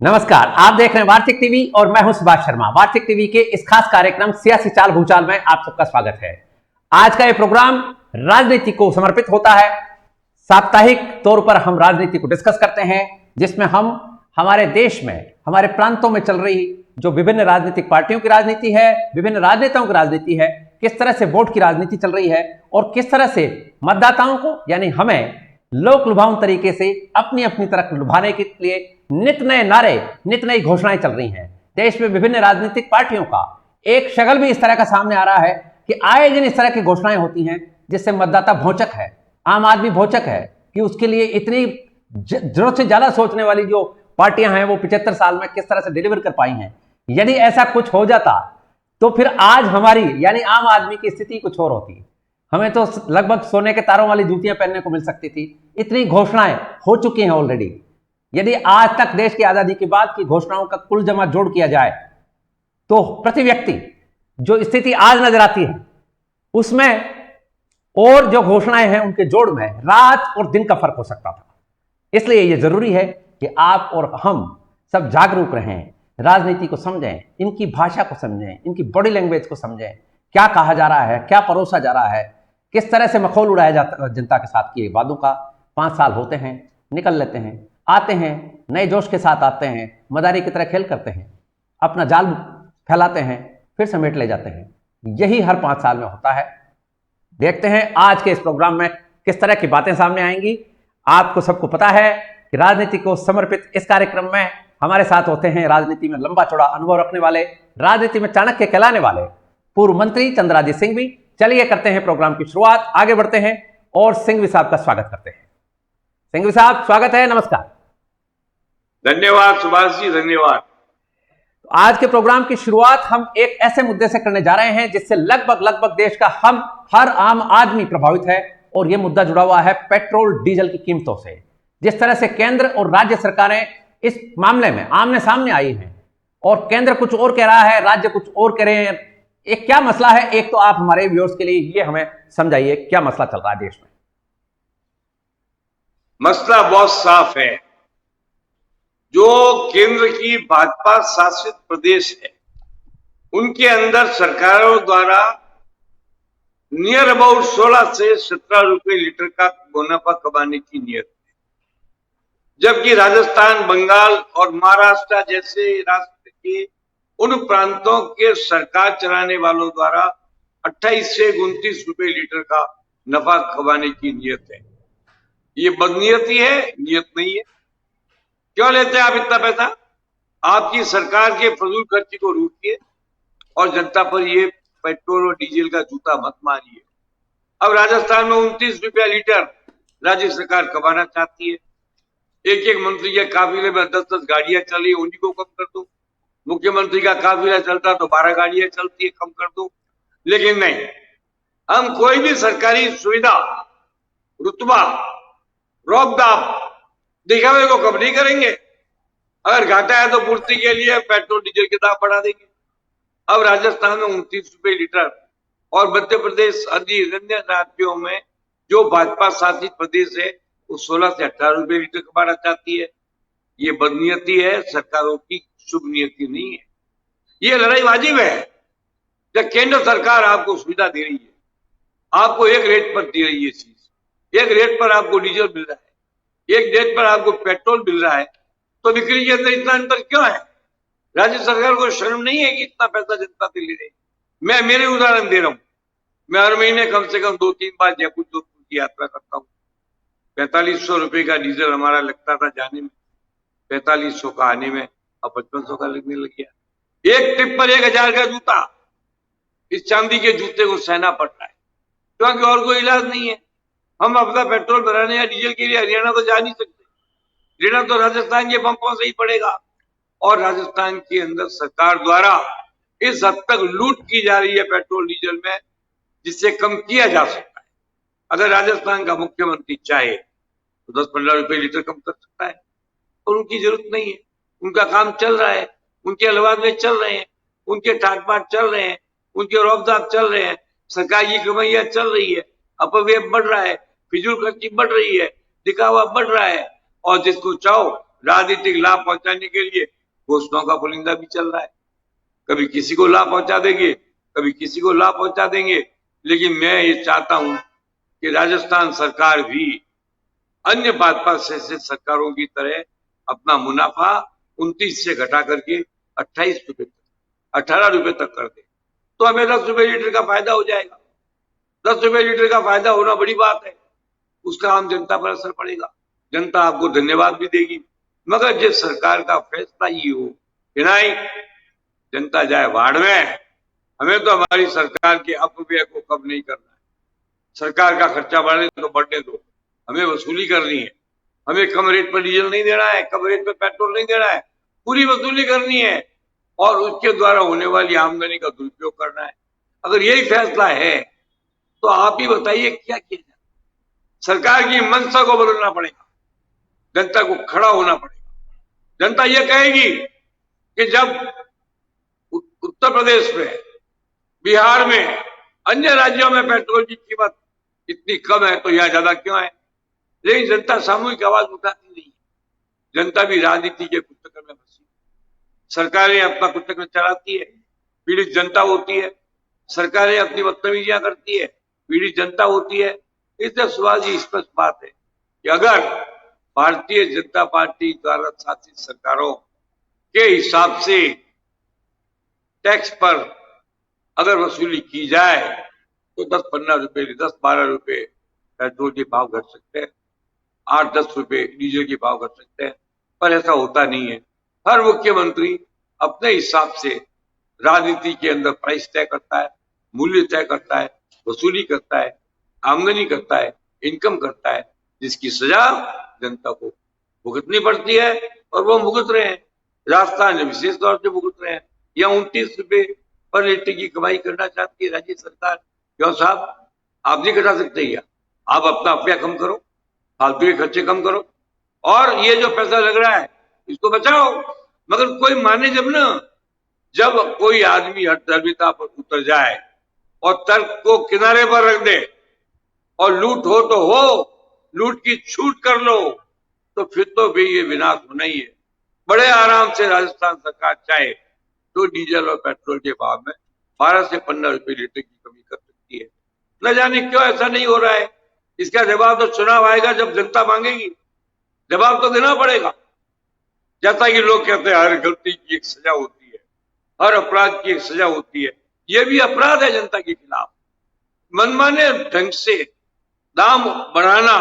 नमस्कार, आप देख रहे हैं वार्तिक टीवी और मैं हूं सुभाष शर्मा। वार्तिक टीवी के इस खास कार्यक्रम सियासी चाल भूचाल में आप सबका स्वागत है। आज का ये प्रोग्राम राजनीति को समर्पित होता है। साप्ताहिक तौर पर हम राजनीति को डिस्कस करते हैं, जिसमें हम हमारे देश में, हमारे प्रांतों में चल रही जो विभिन्न राजनीतिक पार्टियों की राजनीति है, विभिन्न राजनेताओं की राजनीति है, किस तरह से वोट की राजनीति चल रही है और किस तरह से मतदाताओं को यानी हमें लोक लुभाऊं तरीके से अपनी अपनी तरफ लुभाने के लिए नित नए नारे, नित नई घोषणाएं चल रही हैं। देश में विभिन्न राजनीतिक पार्टियों का एक शगल भी इस तरह का सामने आ रहा है कि आए दिन इस तरह की घोषणाएं होती हैं जिससे मतदाता भौचक है, आम आदमी भौचक है कि उसके लिए इतनी जरूरत से ज्यादा सोचने वाली जो पार्टियां हैं वो 75 साल में किस तरह से डिलीवर कर पाई हैं। यदि ऐसा कुछ हो जाता तो फिर आज हमारी यानी आम आदमी की स्थिति कुछ और होती। हमें तो लगभग सोने के तारों वाली जूतियां पहनने को मिल सकती थी। इतनी घोषणाएं हो चुकी हैं ऑलरेडी। यदि आज तक देश की आजादी के बाद की घोषणाओं का कुल जमा जोड़ किया जाए तो प्रति व्यक्ति जो स्थिति आज नजर आती है उसमें और जो घोषणाएं हैं उनके जोड़ में रात और दिन का फर्क हो सकता था। इसलिए यह जरूरी है कि आप और हम सब जागरूक रहें, राजनीति को समझें, इनकी भाषा को समझें, इनकी बॉडी लैंग्वेज को समझें, क्या कहा जा रहा है, क्या परोसा जा रहा है, किस तरह से मखौल उड़ाया जाता है जनता के साथ किए वादों का। 5 साल होते हैं, निकल लेते हैं, आते हैं, नए जोश के साथ आते हैं, मदारी की तरह खेल करते हैं, अपना जाल फैलाते हैं, फिर समेट ले जाते हैं। यही हर 5 साल में होता है। देखते हैं आज के इस प्रोग्राम में किस तरह की बातें सामने आएंगी। आपको सबको पता है कि राजनीति को समर्पित इस कार्यक्रम में हमारे साथ होते हैं राजनीति में लंबा चौड़ा अनुभव रखने वाले, राजनीति में चाणक्य कहलाने वाले पूर्व मंत्री चंद्राजी सिंह भी। चलिए करते हैं प्रोग्राम की शुरुआत, आगे बढ़ते हैं और सिंघवी साहब का स्वागत करते हैं। सिंघवी साहब स्वागत है, नमस्कार। धन्यवाद सुभाष जी, धन्यवाद। तो आज के प्रोग्राम की शुरुआत हम एक ऐसे मुद्दे से करने जा रहे हैं जिससे लगभग देश का हर आम आदमी प्रभावित है और यह मुद्दा जुड़ा हुआ है पेट्रोल डीजल की कीमतों से। जिस तरह से केंद्र और राज्य सरकारें इस मामले में आमने सामने आई हैं और केंद्र कुछ और कह रहा है, राज्य कुछ और कह रहे हैं। एक क्या मसला है, एक तो आप हमारे व्यूअर्स के लिए ये हमें समझाइए क्या मसला चल रहा है देश में। मसला बहुत साफ है। जो केंद्र की भाजपा शासित प्रदेश है उनके अंदर सरकारों द्वारा नियर अबाउट 16 से 17 रुपए लीटर का मुनाफा कमाने की नियत है, जबकि राजस्थान, बंगाल और महाराष्ट्र जैसे राष्ट्र के उन प्रांतों के सरकार चलाने वालों द्वारा 28 से 29 रुपए लीटर का नफा कमाने की नियत है। ये बदनीयती है, नियत नहीं है। क्यों लेते हैं आप इतना पैसा? आपकी सरकार के फजूल खर्ची को रोकिए और जनता पर ये पेट्रोल और डीजल का जूता मत मारिए। अब राजस्थान में 29 रुपया लीटर राज्य सरकार कमाना चाहती है। एक मंत्री के काफिले में 10-10 गाड़ियां चली, उन्हीं को कम कर दो। मुख्यमंत्री का काफिला चलता तो 12 गाड़ियां चलती है, कम कर दो। लेकिन नहीं, हम कोई भी सरकारी सुविधा, रुतबा, रोकदाम, दिखावे को कम नहीं करेंगे। अगर घाटा है तो पूर्ति के लिए पेट्रोल डीजल के दाम बढ़ा देंगे। अब राजस्थान में 29 रुपए लीटर और मध्य प्रदेश आदि अन्य राज्यों में जो भाजपा शासित प्रदेश है वो 16 से 18 रुपए लीटर कमाना चाहती है। ये बदनीयती है, सरकारों की शुभ नियति नहीं है। ये लड़ाई वाजिब है। जब केंद्र सरकार आपको सुविधा दे रही है, आपको एक रेट पर दे रही है चीज, एक रेट पर आपको डीजल मिल रहा है, एक रेट पर आपको पेट्रोल मिल रहा है, तो बिक्री के अंदर इतना अंतर क्यों है? राज्य सरकार को शर्म नहीं है कि इतना पैसा जनता से ले रही? मैं मेरे उदाहरण दे रहा हूं। मैं हर महीने कम से कम 2-3 बार जयपुर जोधपुर की यात्रा करता हूं। 4500 रुपए का डीजल हमारा लगता था जाने में, 4500 का आने में, अब 5500 का लगने लग गया। एक ट्रिप पर 1000 का जूता, इस चांदी के जूते को सहना पड़ रहा है क्योंकि और कोई इलाज नहीं है। हम अपना पेट्रोल भराने या डीजल के लिए हरियाणा तो जा नहीं सकते, लेना तो राजस्थान के पंपों से ही पड़ेगा। और राजस्थान के अंदर सरकार द्वारा इस हद तक लूट की जा रही है पेट्रोल डीजल में, जिससे कम किया जा सकता है। अगर राजस्थान का मुख्यमंत्री चाहे तो 10-15 रुपए लीटर कम कर सकता है, और उनकी जरूरत नहीं है। उनका काम चल रहा है, उनके अलवाद में चल रहे हैं, उनके ठाट बाट चल रहे हैं, उनके रौबदाब चल रहे हैं, सरकार की कमाइयां चल रही है, अपव्यय बढ़ रहा है, फिजूल खर्ची बढ़ रही है, दिखावा बढ़ रहा है, और जिसको चाहो राजनीतिक लाभ पहुंचाने के लिए घोषणाओं का पुलिंदा भी चल रहा है। कभी किसी को लाभ पहुंचा देंगे, कभी किसी को लाभ पहुंचा देंगे। लेकिन मैं ये चाहता हूं कि राजस्थान सरकार भी अन्य भाजपा शासित सरकारों की तरह अपना मुनाफा 29 से घटा करके 28 रुपए तक, 18 रुपए तक कर दे, तो हमें 10 रुपए लीटर का फायदा हो जाएगा। 10 रुपए लीटर का फायदा होना बड़ी बात है, उसका आम जनता पर असर पड़ेगा, जनता आपको धन्यवाद भी देगी। मगर जिस सरकार का फैसला ये हो कि नहीं, जनता जाए वार्ड में, हमें तो हमारी सरकार के अपव्यय को कम नहीं करना है। सरकार का खर्चा बढ़ने तो बढ़ने दो, हमें वसूली करनी है। हमें कम रेट पर डीजल नहीं देना है, कम रेट पर पेट्रोल नहीं देना है, पूरी वसूली करनी है और उसके द्वारा होने वाली आमदनी का दुरुपयोग करना है। अगर यही फैसला है तो आप ही बताइए क्या किया जाए। सरकार की मंशा को बदलना पड़ेगा, जनता को खड़ा होना पड़ेगा। जनता यह कहेगी कि जब उत्तर प्रदेश में, बिहार में, अन्य राज्यों में पेट्रोल की कीमत इतनी कम है तो यहां ज्यादा क्यों है। लेकिन जनता सामूहिक आवाज उठाती नहीं है। जनता भी राजनीति के कुचक्र में फंसी, सरकारें अपना कुचक्र चलाती है, पीड़ित जनता होती है। सरकारें अपनी बदतमीजियां करती है, पीड़ित जनता होती है। इसलिए सुभाष जी स्पष्ट बात है कि अगर भारतीय जनता पार्टी द्वारा शासित सरकारों के हिसाब से टैक्स पर अगर वसूली की जाए तो 10-15 रुपए, 10-12 रुपए पेट्रोल के भाव घट सकते हैं, 8-10 रुपए डीजल के भाव घट सकते हैं, पर ऐसा होता नहीं है। हर मुख्यमंत्री अपने हिसाब से राजनीति के अंदर प्राइस तय करता है, मूल्य तय करता है, वसूली करता है, आमदनी करता है, इनकम करता है, जिसकी सजा जनता को भुगतनी पड़ती है और वो भुगत रहे हैं। राजस्थान में विशेष तौर से भुगत रहे हैं। या 29 रुपए पर लीटर की कमाई करना चाहती है राज्य सरकार। क्यों साहब, आप नहीं घटा सकते क्या? आप अपना अपया कम करो, फालतू के खर्चे कम करो और ये जो पैसा लग रहा है इसको बचाओ। मगर कोई माने जब ना, जब कोई आदमी हठधर्मिता पर उतर जाए और तर्क को किनारे पर रख दे और लूट हो तो हो, लूट की छूट कर लो, तो फिर तो भी ये विनाश होना ही है। बड़े आराम से राजस्थान सरकार चाहे तो डीजल और पेट्रोल के भाव में 12 से 15 रुपए लीटर की कमी कर सकती है। न जाने क्यों ऐसा नहीं हो रहा है। इसका जवाब तो चुनाव आएगा जब जनता मांगेगी, जवाब तो देना पड़ेगा। जैसा कि लोग कहते हैं हर गलती की एक सजा होती है, हर अपराध की एक सजा होती है, यह भी अपराध है जनता के खिलाफ। मनमाने ढंग से दाम बढ़ाना,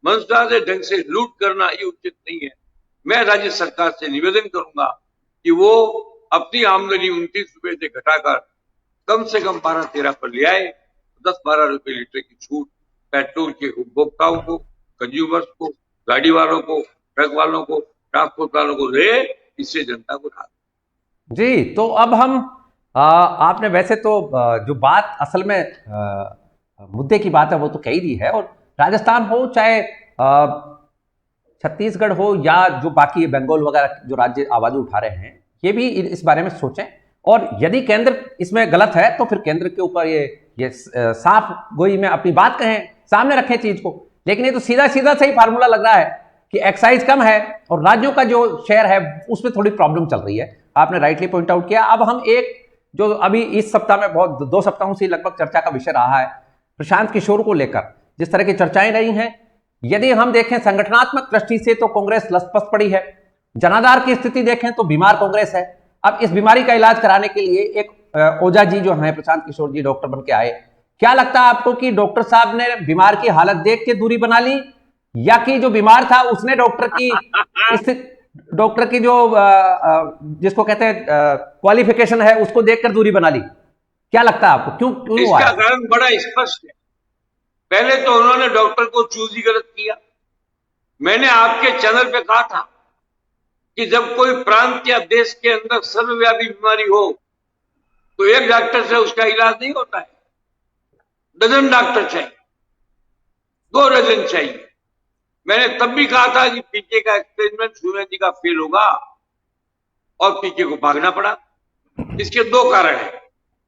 मनमाने ढंग से लूट करना ये उचित नहीं है। मैं राज्य सरकार से निवेदन करूंगा कि वो अपनी आमदनी 29 रुपए से घटाकर कम से कम 12-13 पर ले आए। 10-12 रुपए लीटर की छूट पेट्रोल के उपभोक्ताओं को, कंज्यूमर्स को, गाड़ी वालों को, ट्रक वालों को, ट्रांसपोर्ट वालों को दे, इससे जनता को राहत। जी, तो अब हम आपने वैसे तो जो बात असल में मुद्दे की बात है वो तो कही दी है। और राजस्थान हो चाहे छत्तीसगढ़ हो या जो बाकी बंगाल वगैरह जो राज्य आवाज उठा रहे हैं, ये भी इस बारे में सोचें। और यदि केंद्र इसमें गलत है तो फिर केंद्र के ऊपर ये साफ गोई में अपनी बात कहें, सामने रखें चीज को। लेकिन ये तो सीधा सीधा सही फार्मूला लग रहा है कि एक्साइज कम है और राज्यों का जो शेयर है उसमें थोड़ी प्रॉब्लम चल रही है। आपने राइटली पॉइंट आउट किया। अब हम एक जो अभी इस सप्ताह में बहुत 2 सप्ताहों से लगभग चर्चा का विषय रहा है, प्रशांत किशोर को लेकर जिस तरह की चर्चाएं रही हैं, यदि हम देखें संगठनात्मक दृष्टि से तो कांग्रेस लसपस पड़ी है। जनाधार की स्थिति देखें तो बीमार कांग्रेस है। अब इस बीमारी का इलाज कराने के लिए एक ओझा जी जो हैं प्रशांत किशोर जी डॉक्टर बन के आए। क्या लगता है आपको कि डॉक्टर साहब ने बीमार की हालत देख के दूरी बना ली या कि जो बीमार था उसने डॉक्टर की जो जिसको कहते हैं क्वालिफिकेशन है उसको देखकर दूरी बना ली? क्या लगता है आपको, क्यों हुआ? इसका कारण बड़ा स्पष्ट है। पहले तो उन्होंने डॉक्टर को चूज ही गलत किया। मैंने आपके चैनल पे कहा था कि जब कोई प्रांत या देश के अंदर सर्वव्यापी बीमारी हो तो एक डॉक्टर से उसका इलाज नहीं होता है, डजन डॉक्टर चाहिए, 2 डजन चाहिए। मैंने तब भी कहा था कि पीके का एक्सपेरिमेंट सूर्य जी का फेल होगा और पीके को भागना पड़ा। इसके 2 कारण हैं।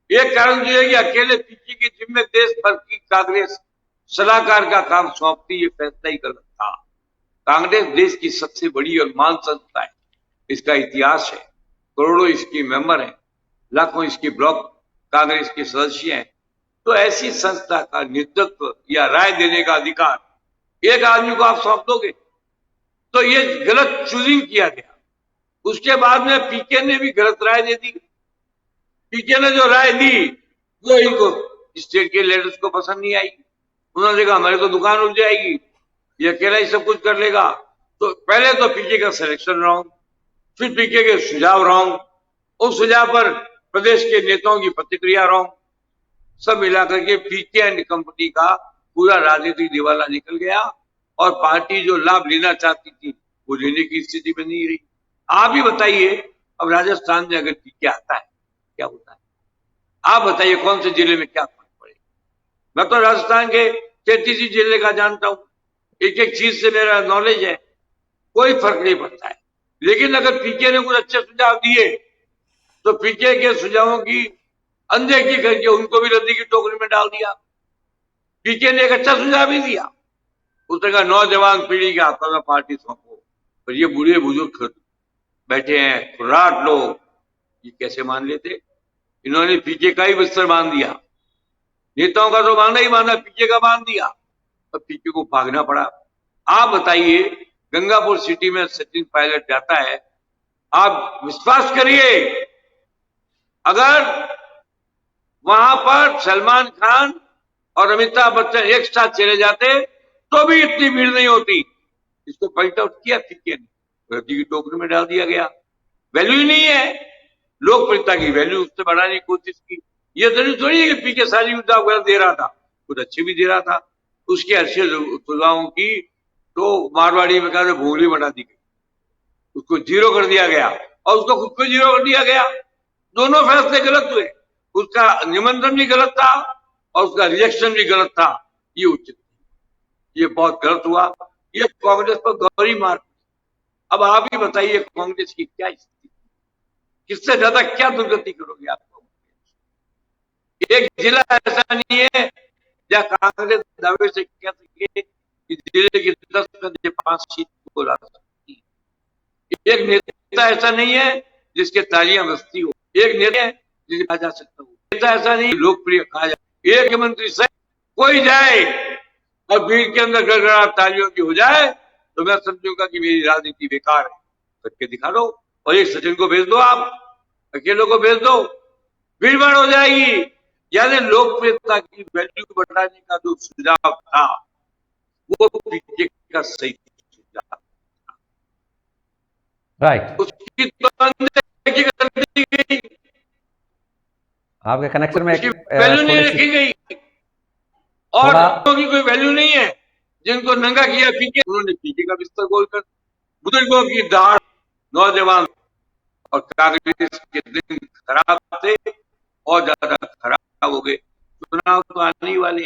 एक कारण जो है कि अकेले पीके के जिम्मे देश भर की कांग्रेस सलाहकार का काम सौंपती, ये फैसला ही गलत था। कांग्रेस देश की सबसे बड़ी और महान संस्था है, इसका इतिहास है, करोड़ों इसके मेंबर हैं, लाखों इसके ब्लॉक कांग्रेस के सदस्य हैं। तो ऐसी संस्था का नेतृत्व या राय देने का अधिकार एक आदमी को आप सौंप दोगे, तो ये गलत चूजिंग किया गया। उसके बाद में पीके ने भी गलत राय दे दी। पीके ने जो राय दी वो इनको स्टेट के लीडर्स को पसंद नहीं आई। उन्होंने कहा हमारी तो दुकान उठ जाएगी, ये अकेला ही सब कुछ कर लेगा। तो पहले तो पीके का सिलेक्शन रॉन्ग, फिर पीके के सुझाव रॉन्ग, उस सुझाव पर प्रदेश के नेताओं की प्रतिक्रिया रॉन्ग, सब मिलाकर के पीके एंड कंपनी का पूरा राजनीतिक दिवाला निकल गया और पार्टी जो लाभ लेना चाहती थी वो लेने की स्थिति में नहीं रही। आप ही बताइए, अब राजस्थान में अगर पीके आता है क्या होता है? आप बताइए कौन से जिले में क्या फर्क पड़ेगा? मैं तो राजस्थान के 33 जिले का जानता हूं, एक एक चीज से मेरा नॉलेज है, कोई फर्क नहीं पड़ता है। लेकिन अगर पीके ने कुछ अच्छे सुझाव दिए तो पीके के सुझावों की अनदेखी करके उनको भी रद्दी की टोकरी में डाल दिया। पीके ने एक अच्छा सुझाव ही दिया, उसने कहा नौजवान पीढ़ी के हाथों में पार्टी सौंपो, पर ये बूढ़े बुजुर्ग बैठे हैं खुराट लोग, ये कैसे मान लेते? इन्होंने पीके का ही बिस्तर बांध दिया, नेताओं का तो बांधा ही बांधा, पीके का बांध दिया और पीके को भागना पड़ा। आप बताइए, गंगापुर सिटी में सचिन पायलट जाता है, आप विश्वास करिए अगर वहां पर सलमान खान और अमिताभ बच्चन एक साथ चले जाते तो भी इतनी भीड़ नहीं होती। इसको पॉइंट आउट किया पीके ने, रद्दी की टोकरी में डाल दिया गया। वैल्यू ही नहीं है, लोकप्रियता की वैल्यू उससे बढ़ाने की कोशिश की। ये जरूरी थोड़ी है कि पीके सारी सुझाव गलत दे रहा था, कुछ अच्छे भी दे रहा था। उसके अच्छे सुझावों की तो मारवाड़ी में कहते भूंगली बना दी गई, उसको जीरो कर दिया गया और उसको खुद को जीरो कर दिया गया। दोनों फैसले गलत हुए, उसका निमंत्रण भी गलत था और उसका रिजेक्शन भी गलत था। ये उचित, ये बहुत गलत हुआ, ये कांग्रेस पर गहरी मार। अब आप ही बताइए कांग्रेस की क्या स्थिति, किससे ज्यादा क्या दुर्गति करोगे आप? एक जिला ऐसा नहीं है जहां कांग्रेस दावे से कह सके कि जिले की 10 में से 5 सीट को ला सकती है। एक नेता ऐसा नहीं है जिसके तालियां बजती हो, एक नेता है जिसे कहा जा सकता हो, नेता ऐसा नहीं लोकप्रिय कहा जाए। एक मंत्री से कोई जाए और भीड़ के अंदर गड़गड़ाहट तालियों की हो जाए तो मैं समझूंगा कि मेरी राजनीति बेकार है। करके दिखा दो, और एक सचिन को भेज दो, आप अकेलों को भेज दो, भीड़ भाड़ हो जाएगी। यानी लोकप्रियता की वैल्यू बढ़ाने का जो सुझाव था वो पीके का सही सुझाव था, राइट। उसकी तो अनदेखी कर दी गई, आपके कनेक्शन में वैल्यू नहीं रखी गई। और की कोई वैल्यू नहीं है, जिनको नंगा किया पीके, उन्होंने पीके का बिस्तर खोलकर बुजुर्गों की दाढ़, नौजवान और कांग्रेस के दिन खराब थे और ज्यादा खराब हो गए। चुनाव तो आने ही वाले,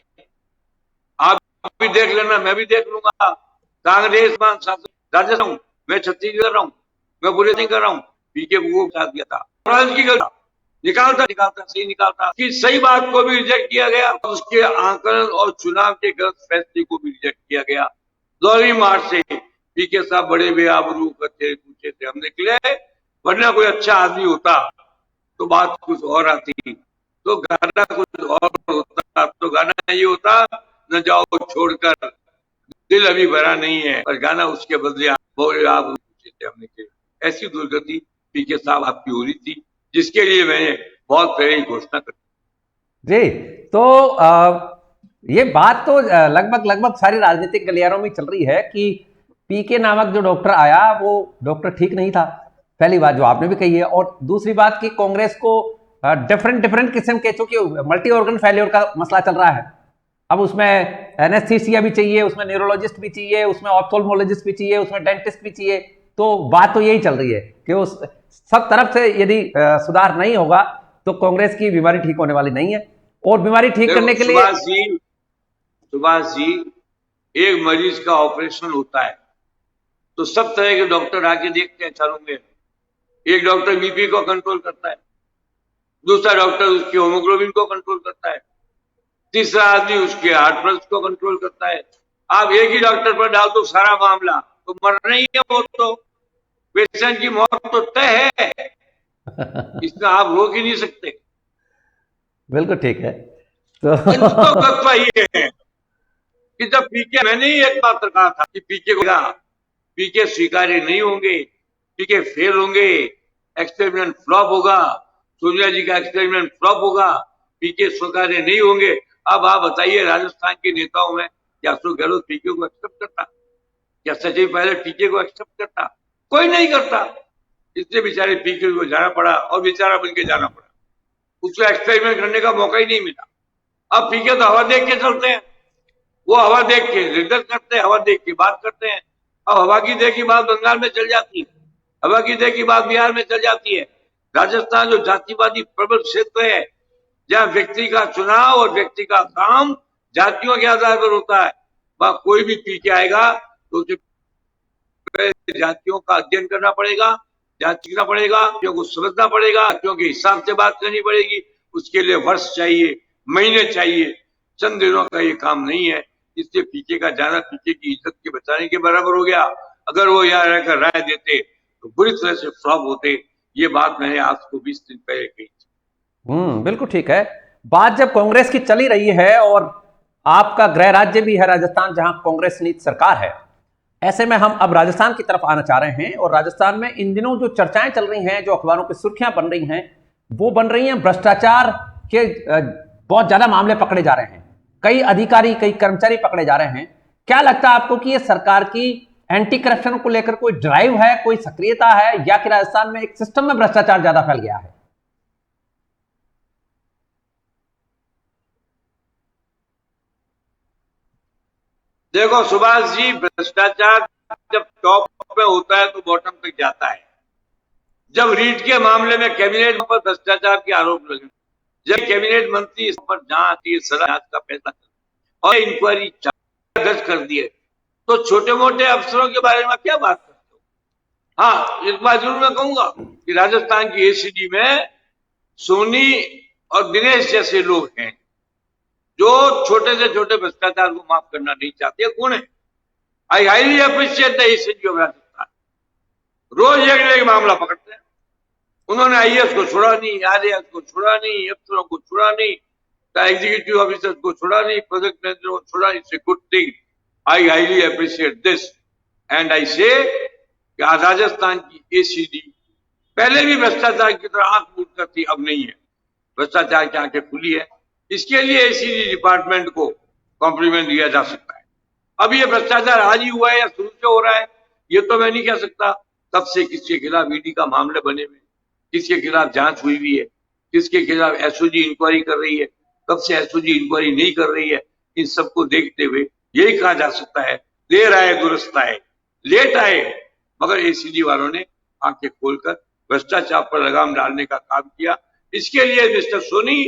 आप भी देख लेना, मैं भी देख लूंगा। कांग्रेस राजस्थान, मैं छत्तीसगढ़ कर रहा हूँ, मैं बुरे नहीं कर रहा हूँ, पीके वो साथ दिया था, की गलती निकालता सही निकालता कि सही बात को भी रिजेक्ट किया गया, उसके आंकलन और चुनाव के गलत फैसले को भी रिजेक्ट किया गया। दोहरी मार से पीके साहब बड़े बेआबरू करते पूछे थे, हम निकले, वरना कोई अच्छा आदमी होता तो बात कुछ और आती, तो गाना कुछ और होता, तो गाना ये होता, न जाओ छोड़कर दिल अभी भरा नहीं है, और गाना उसके बदले आप पूछे थे, हमने के ऐसी दुर्गति पीके साहब आपकी हो रही थी, जिसके लिए मैंने बहुत पहले घोषणा कर जी। तो ये बात तो लगभग सारी राजनीतिक गलियारों में चल रही है कि पीके नामक जो डॉक्टर आया वो डॉक्टर ठीक नहीं था, पहली बात जो आपने भी कही है। और दूसरी बात कि कांग्रेस को डिफरेंट किस्म के, चूंकि मल्टी ऑर्गन फेल्योर का मसला चल रहा है, अब उसमें एनेस्थीसिया भी चाहिए, उसमें न्यूरोलॉजिस्ट भी चाहिए, उसमें ऑप्थेल्मोलॉजिस्ट भी चाहिए, उसमें डेंटिस्ट भी चाहिए। तो बात तो यही चल रही है कि उस सब तरफ से यदि सुधार नहीं होगा तो कांग्रेस की बीमारी ठीक होने वाली नहीं है। और बीमारी ठीक करने के लिए सुभाष जी, एक मरीज का ऑपरेशन होता है तो सब तरह के डॉक्टर आके देखते हैं चारों में। एक डॉक्टर बीपी को कंट्रोल करता है, दूसरा डॉक्टर उसके होमोग्लोबिन को कंट्रोल करता है, तीसरा आदमी उसके हार्ट पल्स को कंट्रोल करता है। आप एक ही डॉक्टर पर डाल दो सारा मामला, तो मरना ही है, वो तो पेशेंट की मौत तो तय है, इसमें आप रोक ही नहीं सकते। बिल्कुल ठीक है। तो तो तत्व ये है कि जब पीके, मैंने ही एक बात कहा था कि पीके स्वीकार्य नहीं होंगे, पीके फेल होंगे, एक्सपेरिमेंट फ्लॉप होगा, सोनिया जी का एक्सपेरिमेंट फ्लॉप होगा, पीके स्वीकार्य नहीं होंगे। अब आप बताइए, राजस्थान के नेताओं में क्या अशोक गहलोत पीके को एक्सेप्ट करता, क्या सचिन पायलट पीके को एक्सेप्ट करता? कोई नहीं करता। इसलिए बेचारे पीके को जाना पड़ा और बेचारा बन के जाना पड़ा, उसको एक्सपेरिमेंट करने का मौका ही नहीं मिला। अब पीके तो हवा देख के चलते हैं, वो हवा देख के रिजल्ट करते हैं, हवा देख के बात करते हैं। अब हवा की देखी बात बंगाल में चल जाती है, हवा की देखी बात बिहार में चल जाती है। राजस्थान जो जातिवादी प्रबल क्षेत्र है, जहां व्यक्ति का चुनाव और व्यक्ति का काम जातियों के आधार पर होता है, वहां कोई भी पी के आएगा तो उसे जातियों का अध्ययन करना पड़ेगा, जाति सीखना पड़ेगा, जातियों को समझना पड़ेगा, जातियों के हिसाब से बात करनी पड़ेगी। उसके लिए वर्ष चाहिए, महीने चाहिए, चंद दिनों का ये काम नहीं है। इसलिए पीके का जाना पीके की इज्जत के बचाने के बराबर हो गया। अगर वो यहाँ रहकर राय देते तो बुरी तरह से फ्लॉप होते। ये बात मैंने आपको 20 दिन पहले कही थी। बिल्कुल ठीक है। बात जब कांग्रेस की चली रही है और आपका गृह राज्य भी है राजस्थान, जहां कांग्रेस नीति सरकार है, ऐसे में हम अब राजस्थान की तरफ आना चाह रहे हैं। और राजस्थान में इन दिनों जो चर्चाएं चल रही हैं, जो अखबारों की सुर्खियां बन रही हैं, वो बन रही हैं भ्रष्टाचार के बहुत ज्यादा मामले पकड़े जा रहे हैं, कई अधिकारी कई कर्मचारी पकड़े जा रहे हैं। क्या लगता है आपको कि ये सरकार की एंटी करप्शन को लेकर कोई ड्राइव है, कोई सक्रियता है, या कि राजस्थान में एक सिस्टम में भ्रष्टाचार ज्यादा फैल गया है? देखो सुभाष जी, भ्रष्टाचार जब टॉप पे होता है तो बॉटम तक जाता है। जब रीट के मामले में कैबिनेट पर भ्रष्टाचार के आरोप लगे, जब कैबिनेट मंत्री इस पर जांच का फैसला और इंक्वायरी दर्ज कर दिए, तो छोटे मोटे अफसरों के बारे में क्या बात करते हो? हाँ, एक बात जरूर मैं कहूंगा कि राजस्थान की एसीडी में सोनी और दिनेश जैसे लोग हैं जो छोटे से छोटे भ्रष्टाचार को माफ करना नहीं चाहते। कौन है? I highly appreciate the ACD of Rajasthan. रोज एक मामला पकड़ते हैं। उन्होंने आईएएस को छोड़ा नहीं, आरएएस को छोड़ा नहीं, अफसरों को छोड़ा नहीं, एग्जीक्यूटिव ऑफिसर्स को छोड़ा नहीं, प्रोजेक्ट मैनेजर को छोड़ा नहीं। It's a good thing, I highly appreciate this and I से राजस्थान की एसीडी पहले भी भ्रष्टाचार की तरह आंख मूंद कर थी, अब नहीं है। भ्रष्टाचार की आंखें खुली है। इसके लिए एसीडी डिपार्टमेंट को कॉम्प्लीमेंट दिया जा सकता है। अब ये भ्रष्टाचार आज ही हुआ है या शुरू से हो रहा है, ये तो मैं नहीं कह सकता। तब से किसके खिलाफ ईडी का मामले बने हुए, किसके खिलाफ जांच हुई हुई है, किसके खिलाफ एसओजी इंक्वायरी कर रही है, कब से एसओजी इंक्वायरी नहीं कर रही है। इन सबको देखते हुए यही कहा जा सकता है, देर आए दुरुस्त आए, लेट आए, मगर एसीडी वालों ने आंखें खोलकर भ्रष्टाचार पर लगाम डालने का काम किया। इसके लिए mister Soni,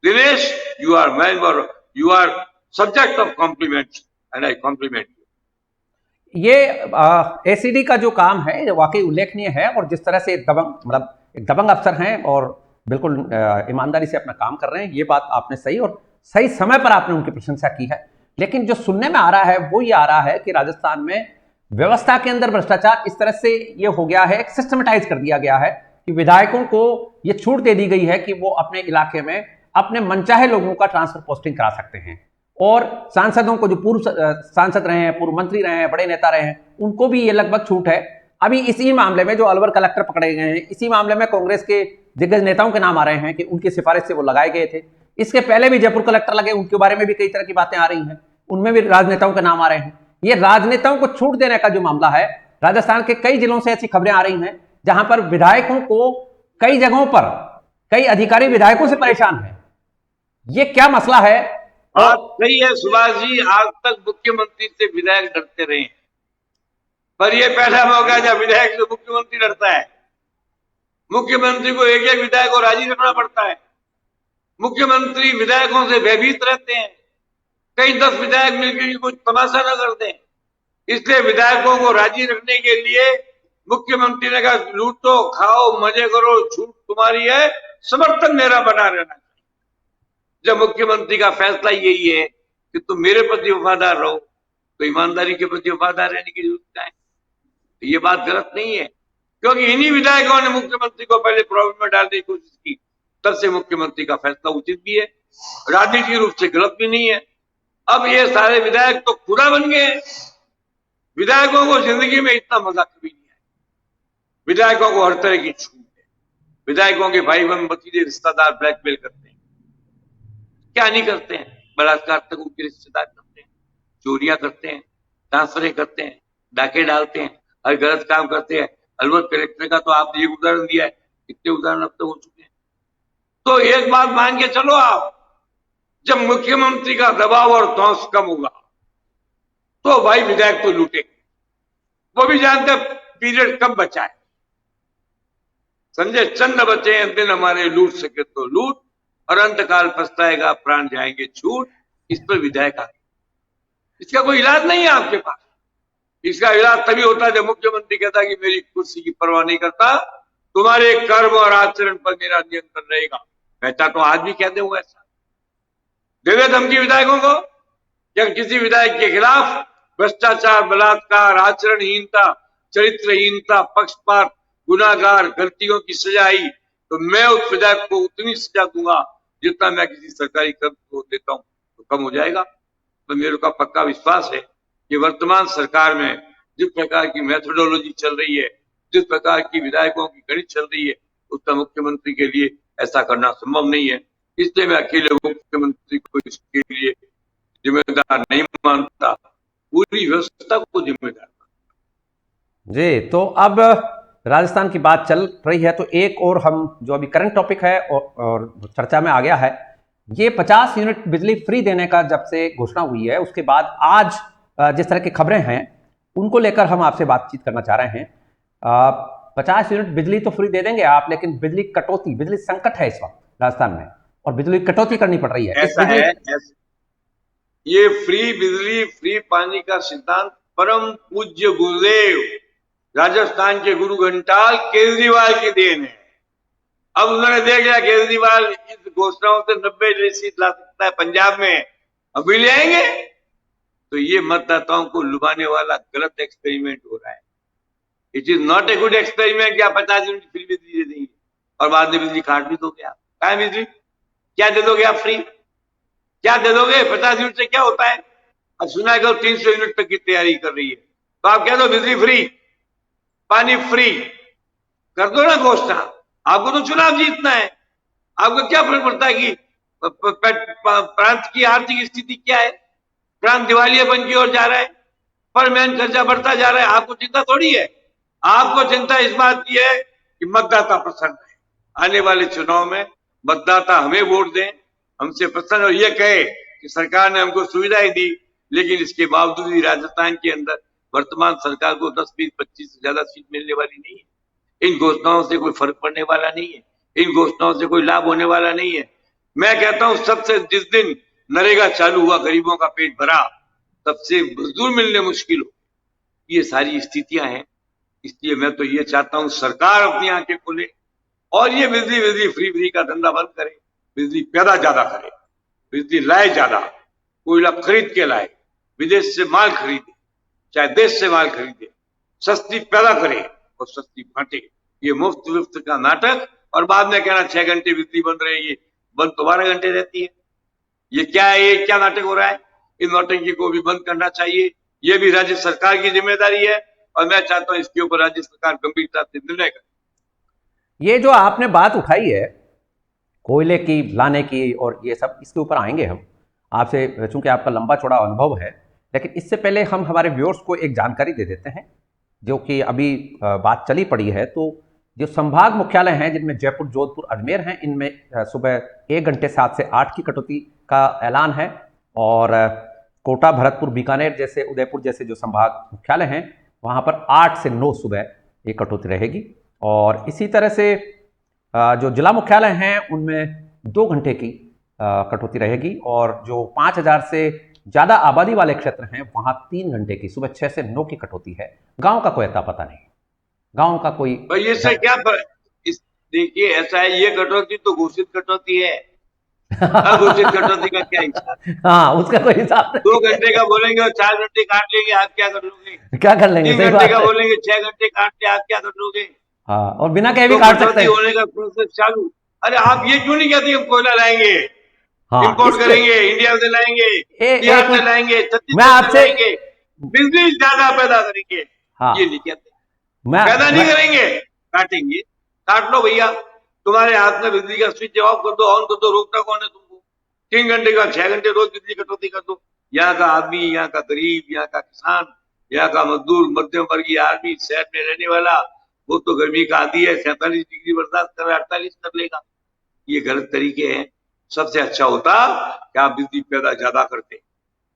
Dinesh, you are man और you are subject of compliment and I compliment you. ये एसीडी का जो काम है ये वाकई उल्लेखनीय है, और जिस तरह से एक दबंग अफसर हैं और बिल्कुल ईमानदारी से अपना काम कर रहे हैं, ये बात आपने सही और सही समय पर आपने उनकी प्रशंसा की है। लेकिन जो सुनने में आ रहा है वो ये आ रहा है कि राजस्थान में व्यवस्था के अंदर भ्रष्टाचार इस तरह से ये हो गया है, सिस्टमेटाइज कर दिया गया है कि विधायकों को ये छूट दे दी गई है कि वो अपने इलाके में अपने मनचाहे लोगों का ट्रांसफर पोस्टिंग करा सकते हैं। और सांसदों को, जो पूर्व सांसद रहे हैं, पूर्व मंत्री रहे हैं, बड़े नेता रहे हैं, उनको भी ये लगभग छूट है। अभी इसी मामले में जो अलवर कलेक्टर पकड़े गए हैं, इसी मामले में कांग्रेस के दिग्गज नेताओं के नाम आ रहे हैं कि उनकी सिफारिश से वो लगाए गए थे। इसके पहले भी जयपुर कलेक्टर लगे, उनके बारे में भी कई तरह की बातें आ रही हैं, उनमें भी राजनेताओं के नाम आ रहे हैं। ये राजनेताओं को छूट देने का जो मामला है, राजस्थान के कई जिलों से ऐसी खबरें आ रही हैं जहां पर विधायकों को कई जगहों पर कई अधिकारी विधायकों से परेशान है। ये क्या मसला है? बात सही है सुभाष जी, आज तक मुख्यमंत्री से विधायक डरते रहे हैं, पर यह पहला मौका जब विधायक से मुख्यमंत्री डरता है। मुख्यमंत्री को एक एक विधायक को राजी रखना पड़ता है। मुख्यमंत्री विधायकों से भयभीत रहते हैं, कई 10 विधायक मिलकर कुछ तमाशा न कर दें। इसलिए विधायकों को राजी रखने के लिए मुख्यमंत्री ने कहा, लूटो खाओ मजे करो, छूट तुम्हारी है, समर्थन मेरा बना रहना। जब मुख्यमंत्री का फैसला यही है कि तुम मेरे प्रति वफादार रहो, तो ईमानदारी के प्रति वफादार रहने की जरूरत है। तो ये बात गलत नहीं है, क्योंकि इन्हीं विधायकों ने मुख्यमंत्री को पहले प्रॉब्लम में डालने की कोशिश की, तब से मुख्यमंत्री का फैसला उचित भी है, राजनीतिक रूप से गलत भी नहीं है। अब ये सारे विधायक तो खुदा बन गए हैं। विधायकों को जिंदगी में इतना मजा कभी नहीं आया। विधायकों को हर तरह की छूट है। विधायकों के भाई बहन भतीजे रिश्तेदार ब्लैकमेल करते हैं, क्या नहीं करते हैं, बलात्कार तक उनके रिश्तेदार करते हैं, चोरियां करते हैं, ट्रांसफर करते हैं, डाके डालते हैं, हर गलत काम करते हैं। अलवर कलेक्टर का तो आपने एक उदाहरण दिया है, कितने उदाहरण अब तक हो चुके हैं। तो एक बात मान के चलो आप, जब मुख्यमंत्री का दबाव और दौस कम होगा तो भाई विधायक तो लूटेंगे। वो भी जानते हैं पीरियड कब बचा है, संजय चंद बचे हैं दिन हमारे, लूट सके तो लूट, और अंतकाल पछताएगा प्राण जाएंगे छूट। इस पर विधायक आ, इसका कोई इलाज नहीं है आपके पास। इसका इलाज तभी होता है जब मुख्यमंत्री कहता है कि मेरी कुर्सी की परवाह नहीं करता, तुम्हारे कर्म और आचरण पर मेरा नियंत्रण रहेगा। कहता तो आज भी कहते हुए ऐसा दे दे धमकी विधायकों को। जब किसी विधायक के खिलाफ भ्रष्टाचार, बलात्कार, आचरणहीनता, चरित्रहीनता, पक्षपात, गुनाहगार, गलतियों की सजा आई तो मैं उस विधायक को उतनी सजा दूंगा जितना मैं किसी सरकारी कर्मचारी को देता हूं। तो कम हो जाएगा। तो मेरे का पक्का विश्वास है कि वर्तमान सरकार में जिस प्रकार की मेथोडोलॉजी चल रही है, जिस प्रकार की विधायकों की गणित चल रही है, उसका मुख्यमंत्री के लिए ऐसा करना संभव नहीं है। इसलिए मैं अकेले मुख्यमंत्री को इसके लिए जिम्मेदार नहीं मानता, पूरी व्यवस्था को जिम्मेदार मानता। जी, तो अब राजस्थान की बात चल रही है, तो एक और हम जो अभी करंट टॉपिक है और चर्चा में आ गया है, ये 50 यूनिट बिजली फ्री देने का जब से घोषणा हुई है उसके बाद आज जिस तरह की खबरें हैं उनको लेकर हम आपसे बातचीत करना चाह रहे हैं। 50 यूनिट बिजली तो फ्री दे देंगे आप, लेकिन बिजली कटौती, बिजली संकट है इस वक्त राजस्थान में और बिजली कटौती करनी पड़ रही है। ऐसा है, ये फ्री बिजली फ्री पानी का सिद्धांत परम पूज्य गुरुदेव राजस्थान के गुरु घंटाल केजरीवाल की देन है। अब उन्होंने देख लिया केजरीवाल इस घोषणाओं से 90 सीट ला सकता है पंजाब में, अभी ले आएंगे। तो ये मतदाताओं को लुभाने वाला गलत एक्सपेरिमेंट हो रहा है। It is not a good experiment. क्या 50 यूनिट फ्री बिजली दे देंगे और बाद में बिजली काट भी दोगे आप? क्या है बिजली, क्या दे दोगे आप फ्री? क्या दे दोगे? 50 यूनिट से क्या होता है? अब सुना है 300 यूनिट तक की तैयारी कर रही है, तो आप कह दो बिजली फ्री, पानी फ्री कर दो ना घोषणा। आपको तो चुनाव जीतना है, आपको क्या फर्क पड़ता है कि प्रांत की आर्थिक स्थिति क्या है? प्रांत दिवालियापन की ओर जा रहा है, पर मैन खर्चा बढ़ता जा रहा है, आपको चिंता थोड़ी है। आपको चिंता इस बात की है कि मतदाता प्रसन्न है। आने वाले चुनाव में मतदाता हमें वोट दें, हमसे प्रसन्न और ये कहे कि सरकार ने हमको सुविधाएं दी, लेकिन इसके बावजूद भी राजस्थान के अंदर वर्तमान सरकार को 10, 20, 25 से ज्यादा सीट मिलने वाली नहीं है। इन घोषणाओं से कोई फर्क पड़ने वाला नहीं है, इन घोषणाओं से कोई लाभ होने वाला नहीं है। मैं कहता हूं सबसे जिस दिन नरेगा चालू हुआ, गरीबों का पेट भरा, तब से मजदूर मिलने मुश्किल हो। ये सारी स्थितियां हैं। इसलिए मैं तो ये चाहता हूं सरकार अपनी आंखें खोले और ये बिजली फ्री का धंधा बंद करे, बिजली पैदा ज्यादा करे, बिजली लाए ज्यादा, कोयला खरीद के लाए, विदेश से माल खरीदे, चाहे देश से माल खरीदे, सस्ती पैदा करे और सस्ती बांटे। ये मुफ्त विफ्त का नाटक, और बाद में कहना 6 घंटे बिजली बंद रहेगी, बंद तो 12 घंटे रहती है। ये क्या है? ये क्या नाटक हो रहा है? इन नौटंकी को भी बंद करना चाहिए। ये भी राज्य सरकार की जिम्मेदारी है और मैं चाहता हूं इसके ऊपर राज्य सरकार गंभीरता से निर्णय करे। ये जो आपने बात उठाई है कोयले की लाने की और ये सब, इसके ऊपर आएंगे हम आपसे, चूंकि आपका लंबा चौड़ा अनुभव है। लेकिन इससे पहले हम हमारे व्यूअर्स को एक जानकारी दे देते हैं जो कि अभी बात चली पड़ी है। तो जो संभाग मुख्यालय हैं जिनमें जयपुर, जोधपुर, अजमेर हैं, इनमें सुबह 1 घंटे 7 से 8 की कटौती का ऐलान है। और कोटा, भरतपुर, बीकानेर जैसे, उदयपुर जैसे जो संभाग मुख्यालय हैं वहाँ पर 8 से 9 सुबह ये कटौती रहेगी। और इसी तरह से जो जिला मुख्यालय हैं उनमें 2 घंटे की कटौती रहेगी। और जो 5000 से ज़्यादा आबादी वाले क्षेत्र हैं वहाँ 3 घंटे की, सुबह 6 से 9 की कटौती है। गांव का कोई अता पता नहीं, गांव का कोई ये सर क्या देखिए ऐसा है, ये कटौती तो घोषित कटौती है। अघोषित कटौती का क्या हिसाब? हाँ, उसका कोई हिसाब 2 घंटे का बोलेंगे और 4 घंटे काट लेंगे, आप क्या कर लोगे? नहीं। क्या कर लेंगे, 3 सही घंटे बात का है। बोलेंगे, 6 घंटे काट ले, आप क्या कर लोगे? हाँ, और बिना कहे भी तो काट सकते कटौती हैं। होने का प्रोसेस चालू। अरे आप ये क्यों नहीं कहते हम कोयला लाएंगे, हाँ, इस इंपोर्ट पे करेंगे, इंडिया से लाएंगे, एक बिहार से मिनट, लाएंगे, मैं छत्तीसगढ़ से आपसे, लाएंगे, बिजली ज्यादा पैदा करेंगे? ये नहीं हाँ, कहते। पैदा नहीं मैं करेंगे, काटेंगे। काट लो भैया, तुम्हारे हाथ में बिजली का स्विच ऑफ कर दो, ऑन कर दो, रोकता कौन है तुमको? 3 घंटे का 6 घंटे रोज बिजली कटौती कर दो। यहाँ का आदमी, यहाँ का गरीब, यहाँ का किसान, यहाँ का मजदूर, मध्यम वर्गीय आदमी, शहर में रहने वाला, वो तो गर्मी का आदी है, 47 डिग्री बर्दाश्त कर, 48 कर लेगा। ये गलत तरीके हैं। सबसे अच्छा होता कि आप बिजली पैदा ज्यादा करते,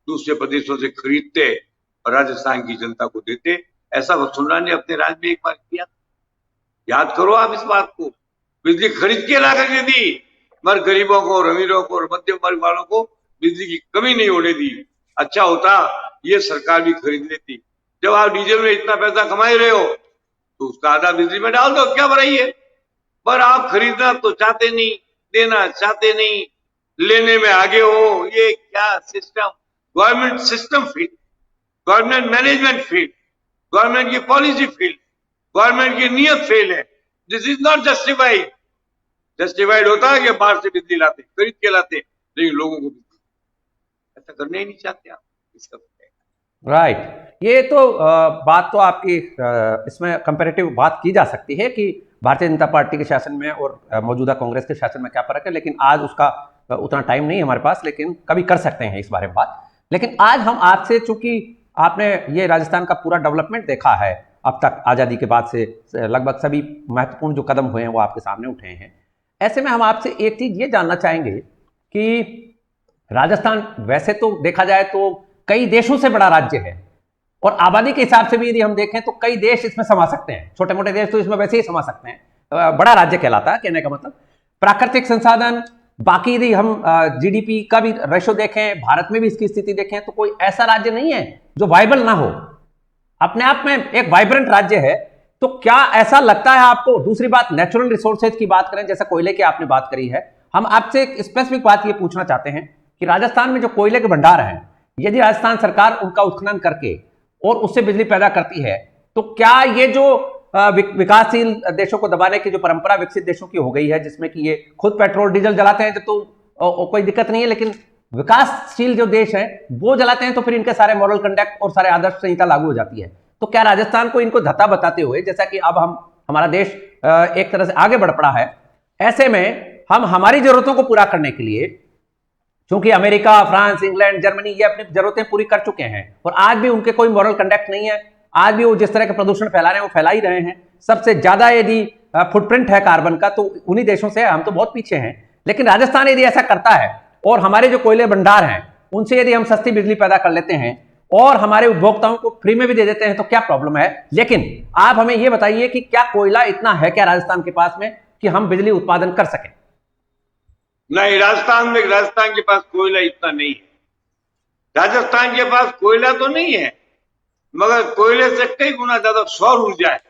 दूसरे प्रदेशों से खरीदते और राजस्थान की जनता को देते। ऐसा वसुंधरा ने अपने राज्य में एक बार किया, याद करो आप इस बात को। बिजली खरीद के ला करके दी, मगर गरीबों को और अमीरों को और मध्यम वर्ग वालों को बिजली की कमी नहीं होने दी। अच्छा होता ये सरकार भी खरीद लेती। जब आप डीजल में इतना पैसा कमा ही रहे हो तो उसका आधा बिजली में डाल दो, क्या बुराई है? पर आप खरीदना तो चाहते नहीं, देना चाहते नहीं, लेने में आगे हो। ये क्या system? Government system fail, government management fail, government की पॉलिसी फेल, गवर्नमेंट की नीयत फेल है। This is not justified. Justified होता है कि बाहर से बिजली लाते, खरीद के लाते, लेकिन लोगों को बिजली ऐसा करना ही नहीं चाहते आप। इसका राइट, ये तो बात तो आपकी इसमें कंपैरेटिव बात की जा सकती है कि भारतीय जनता पार्टी के शासन में और मौजूदा कांग्रेस के शासन में क्या फर्क है, लेकिन आज उसका उतना टाइम नहीं है हमारे पास, लेकिन कभी कर सकते हैं इस बारे में बात। लेकिन आज हम आपसे, चूंकि आपने ये राजस्थान का पूरा डेवलपमेंट देखा है अब तक, आज़ादी के बाद से लगभग सभी महत्वपूर्ण जो कदम हुए हैं वो आपके सामने उठे हैं। ऐसे में हम आपसे एक चीज ये जानना चाहेंगे कि राजस्थान वैसे तो देखा जाए तो कई देशों से बड़ा राज्य है, और आबादी के हिसाब से भी यदि हम देखें तो कई देश इसमें समा सकते हैं, छोटे मोटे देश तो इसमें वैसे ही समा सकते हैं। बड़ा राज्य कहलाता है, कहने का मतलब। प्राकृतिक संसाधन, बाकी यदि हम जीडीपी का भी रेशो देखें, भारत में भी इसकी स्थिति देखें, तो कोई ऐसा राज्य नहीं है जो वाइबल ना हो, अपने आप में एक वाइब्रेंट राज्य है। तो क्या ऐसा लगता है आपको? दूसरी बात, नेचुरल रिसोर्सेज की बात करें, जैसे कोयले की आपने बात करी है, हम आपसे एक स्पेसिफिक बात ये पूछना चाहते हैं कि राजस्थान में जो कोयले के भंडार हैं, यदि राजस्थान सरकार उनका उत्खनन करके और उससे बिजली पैदा करती है, तो क्या ये जो विकासशील देशों को दबाने की जो परंपरा विकसित देशों की हो गई है, जिसमें कि ये खुद पेट्रोल डीजल जलाते हैं तो कोई दिक्कत नहीं है, लेकिन विकासशील जो देश हैं वो जलाते हैं तो फिर इनके सारे मॉरल कंडक्ट और सारे आदर्श संहिता लागू हो जाती है। तो क्या राजस्थान को इनको धता बताते हुए, जैसा कि अब हमारा देश एक तरह से आगे बढ़ पड़ा है, ऐसे में हम हमारी जरूरतों को पूरा करने के लिए, क्योंकि अमेरिका, फ्रांस, इंग्लैंड, जर्मनी ये अपनी जरूरतें पूरी कर चुके हैं और आज भी उनके कोई मॉरल कंडक्ट नहीं है, आज भी वो जिस तरह के प्रदूषण फैला रहे हैं वो फैला ही रहे हैं। सबसे ज्यादा यदि फुटप्रिंट है कार्बन का तो उन्हीं देशों से, हम तो बहुत पीछे हैं। लेकिन राजस्थान यदि ऐसा करता है और हमारे जो कोयले भंडार हैं उनसे यदि हम सस्ती बिजली पैदा कर लेते हैं और हमारे उपभोक्ताओं को फ्री में भी दे देते हैं तो क्या प्रॉब्लम है? लेकिन आप हमें यह बताइए कि क्या कोयला इतना है क्या राजस्थान के पास में कि हम बिजली उत्पादन कर सकें? नहीं, राजस्थान के पास कोयला इतना नहीं है। राजस्थान के पास कोयला तो नहीं है, मगर कोयले से कई गुना ज्यादा सौर ऊर्जा है।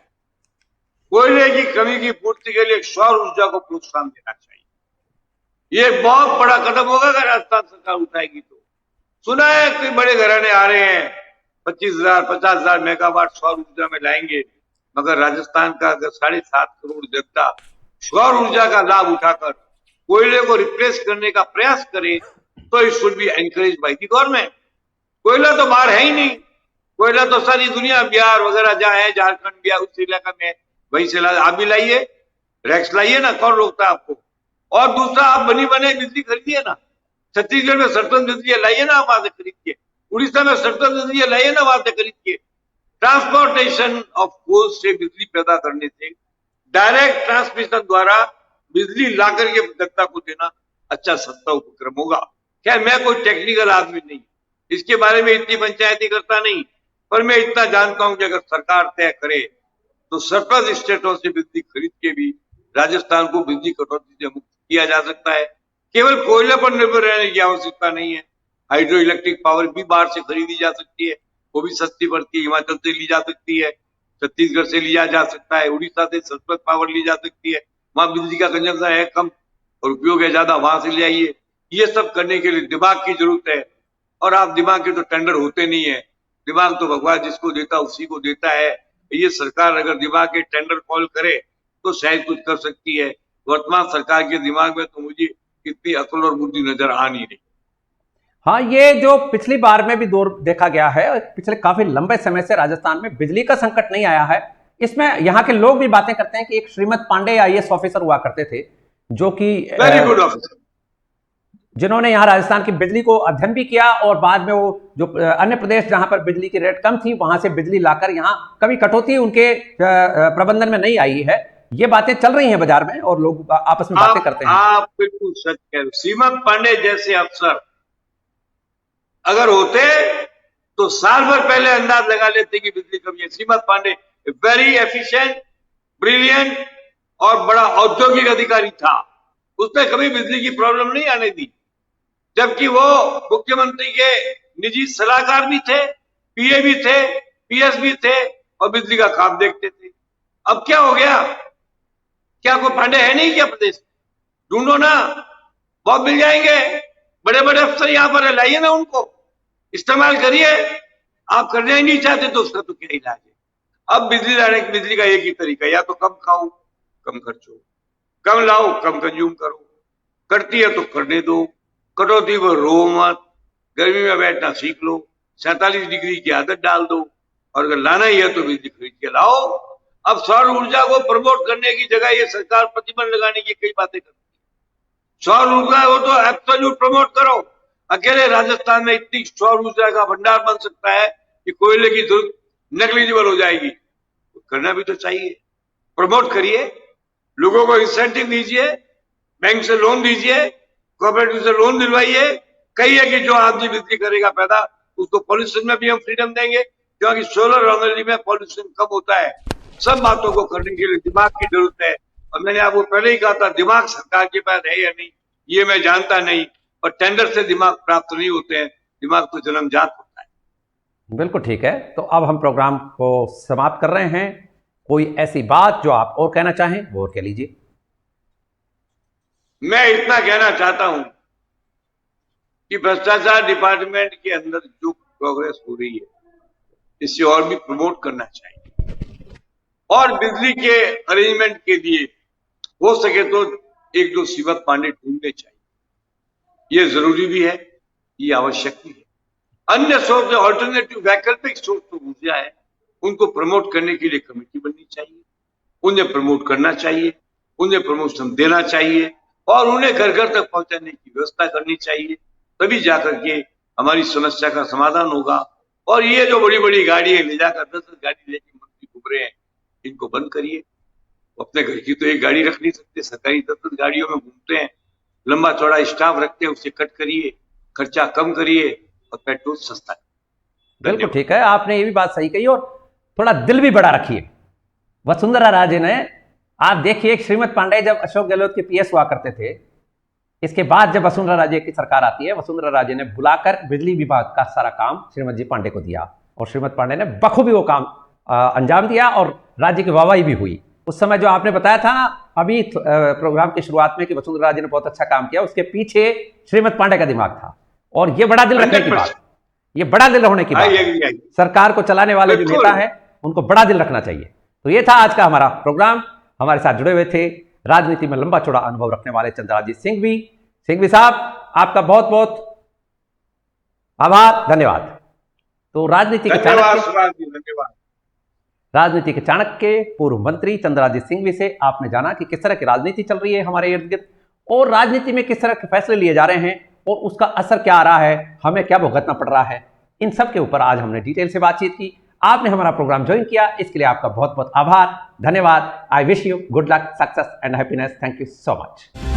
कोयले की कमी की पूर्ति के लिए सौर ऊर्जा को प्रोत्साहन देना चाहिए। ये बहुत बड़ा कदम होगा अगर राजस्थान सरकार उठाएगी तो। सुना है कोई बड़े घराने आ रहे हैं 25,000 50,000 मेगावाट सौर ऊर्जा में लाएंगे, मगर राजस्थान का अगर 7.5 करोड़ जनता सौर ऊर्जा का लाभ उठाकर कोयले को रिप्लेस करने का प्रयास करे तो it should be encourage by the government. कोयला तो बाहर है ही नहीं, कोयला तो सारी दुनिया, बिहार वगैरह जहां है, झारखंड, बिहार, उस इलाका में वहीं से आप भी लाइए, रैक्स लाइए ना, कौन रोकता है आपको? और दूसरा, आप बनी बने बिजली खरीदिए ना, छत्तीसगढ़ में सर्टन बिजली लाइए ना, वहां से खरीद के, उड़ीसा में सर्टन बिजली लाइए ना, वहां से खरीद के। ट्रांसपोर्टेशन ऑफ कोल से बिजली पैदा करने से डायरेक्ट ट्रांसमिशन द्वारा बिजली ला करके जनता को देना अच्छा सस्ता उपक्रम होगा। क्या, मैं कोई टेक्निकल आदमी नहीं, इसके बारे में इतनी पंचायती करता नहीं, पर मैं इतना जानता हूं कि अगर सरकार तय करे तो सरप्लस स्टेटों से बिजली खरीद के भी राजस्थान को बिजली कटौती से मुक्त किया जा सकता है। केवल कोयले पर निर्भर रहने की आवश्यकता नहीं है। हाइड्रो इलेक्ट्रिक पावर भी बाहर से खरीदी जा सकती है, वो भी सस्ती पड़ती है, हिमाचल से ली जा सकती है, छत्तीसगढ़ से लिया जा सकता है, उड़ीसा से सरप्लस पावर ली जा सकती है, वहां बिजली का कंजम्पशन है कम और उपयोग है ज्यादा, वहां से ले आइए। ये सब करने के लिए दिमाग की जरूरत है, और आप दिमाग के तो टेंडर होते नहीं है। दिमाग तो भगवान जिसको देता है उसी को देता है। ये सरकार अगर दिमाग के टेंडर कॉल करे तो शायद कुछ कर सकती है। वर्तमान सरकार के दिमाग में तो मुझे इतनी अकल और बुद्धि नजर आ नहीं रही। हाँ, ये जो पिछली बार में भी दौर देखा गया है, पिछले काफी लंबे समय से राजस्थान में बिजली का संकट नहीं आया है। इसमें यहाँ के लोग भी बातें करते हैं कि एक श्रीमत पांडे आईएएस ऑफिसर हुआ करते थे, जो कि वेरी गुड ऑफिसर, जिन्होंने यहाँ राजस्थान की बिजली को अध्ययन भी किया, और बाद में वो जो अन्य प्रदेश जहां पर बिजली की रेट कम थी वहां से बिजली लाकर यहाँ कभी कटौती उनके प्रबंधन में नहीं आई है। ये बातें चल रही हैं बाजार में और लोग आपस में बातें करते हैं। आप बिल्कुल सच कह रहे हो। श्रीमत पांडे जैसे अफसर अगर होते तो साल भर पहले अंदाज लगा लेते कि बिजली कमी है। श्रीमत पांडे वेरी एफिशिएंट, ब्रिलियंट और बड़ा औद्योगिक अधिकारी था। उसने कभी बिजली की प्रॉब्लम नहीं आने दी, जबकि वो मुख्यमंत्री के निजी सलाहकार भी थे, पीए भी थे, पीएस भी थे और बिजली का काम देखते थे। अब क्या हो गया? क्या कोई पांडे है नहीं क्या प्रदेश? ढूंढो ना, बहुत मिल जाएंगे। बड़े बड़े अफसर यहां पर है, लाइए ना उनको, इस्तेमाल करिए। आप करना ही नहीं चाहते तो उसका तो क्या इलाज है? अब बिजली लाने की, बिजली का एक ही तरीका, या तो कम खाओ कम खर्चो, कम लाओ कम कंज्यूम करो। करती है तो करने दो, कटौती पर रो मत, गर्मी में बैठना सीख लो, 47 डिग्री की आदत डाल दो, और अगर लाना ही है तो बिजली खरीद के लाओ। अब सौर ऊर्जा को प्रमोट करने की जगह ये सरकार प्रतिबंध लगाने की कई बातें करती है। सौर ऊर्जा हो तो एब्सोल्यूट प्रमोट करो। अकेले राजस्थान में इतनी सौर ऊर्जा का भंडार बन सकता है कि कोयले की जरूरत नेग्लिजिबल हो जाएगी। तो करना भी तो चाहिए, प्रमोट करिए, लोगों को इंसेंटिव दीजिए, बैंक से लोन दीजिए, कोऑपरेटिव से लोन दिलवाइए। कहिए कि जो आदमी बिजली करेगा पैदा, उसको पॉल्यूशन में भी हम फ्रीडम देंगे, क्योंकि सोलर एनर्जी में पॉल्यूशन कम होता है। सब बातों को करने के लिए दिमाग की जरूरत है, और मैंने आपको पहले ही कहा था दिमाग सरकार के पास है या नहीं ये मैं जानता नहीं, और टेंडर से दिमाग प्राप्त नहीं होते हैं, दिमाग तो जन्मजात होता है। बिल्कुल ठीक है। तो अब हम प्रोग्राम को समाप्त कर रहे हैं। कोई ऐसी बात जो आप और कहना चाहें वो और कह लीजिए। मैं इतना कहना चाहता हूं कि भ्रष्टाचार डिपार्टमेंट के अंदर जो प्रोग्रेस हो रही है, इसे और भी प्रमोट करना चाहिए, और बिजली के अरेंजमेंट के लिए हो सके तो एक दो श्रीमत पांडे ढूंढने चाहिए। ये जरूरी भी है, ये आवश्यक भी है। अन्य सोर्स, ऑल्टरनेटिव वैकल्पिक सोर्स तो ऊर्जा है, उनको प्रमोट करने के लिए कमेटी बननी चाहिए, उन्हें प्रमोट करना चाहिए, उन्हें प्रमोशन देना चाहिए, और उन्हें घर घर तक पहुंचाने की व्यवस्था करनी चाहिए। तभी जाकर के हमारी समस्या का समाधान होगा। और ये जो बड़ी बड़ी गाड़ियां ले जाकर 10 गाड़ी लेके मंत्री घूम रहे हैं, इनको बंद करिए। अपने घर की तो एक गाड़ी रख नहीं सकते, सरकारी 10 गाड़ियों में घूमते हैं, लंबा चौड़ा स्टाफ रखते हैं, उसे कट करिए, खर्चा कम करिए और पेट्रोल सस्ता है। बिल्कुल ठीक है, आपने ये भी बात सही कही, और थोड़ा दिल भी बड़ा रखिए। वसुंधरा राजे ने, आप देखिए, श्रीमत पांडे जब अशोक गहलोत के पीएस हुआ करते थे, इसके बाद जब वसुंधरा राजे की सरकार आती है, वसुंधरा राजे ने बुलाकर बिजली विभाग का सारा काम श्रीमत जी पांडे को दिया, और श्रीमत पांडे ने बखूबी वो काम अंजाम दिया, और राज्य की वाहवाही भी हुई। उस समय जो आपने बताया था ना अभी प्रोग्राम की शुरुआत में कि वसुंधरा राजे ने बहुत अच्छा काम किया, उसके पीछे श्रीमत पांडे का दिमाग था। और ये बड़ा दिल रखने की बात, ये बड़ा दिल होने की बात, सरकार को चलाने वाले जो नेता है उनको बड़ा दिल रखना चाहिए। तो ये था आज का हमारा प्रोग्राम। हमारे साथ जुड़े हुए थे राजनीति में लंबा चौड़ा अनुभव रखने वाले चंद्राजीत सिंघवी साहब, आपका बहुत बहुत आभार, धन्यवाद। तो राजनीति के चाणक्य पूर्व मंत्री चंद्राजीत सिंघवी से आपने जाना कि किस तरह की राजनीति चल रही है हमारे इर्द गिर्द, और राजनीति में किस तरह के फैसले लिए जा रहे हैं और उसका असर क्या आ रहा है, हमें क्या भुगतना पड़ रहा है। इन सब के ऊपर आज हमने डिटेल से बातचीत की। आपने हमारा प्रोग्राम ज्वाइन किया, इसके लिए आपका बहुत बहुत आभार, धन्यवाद। I wish you good luck, success and happiness. Thank you so much.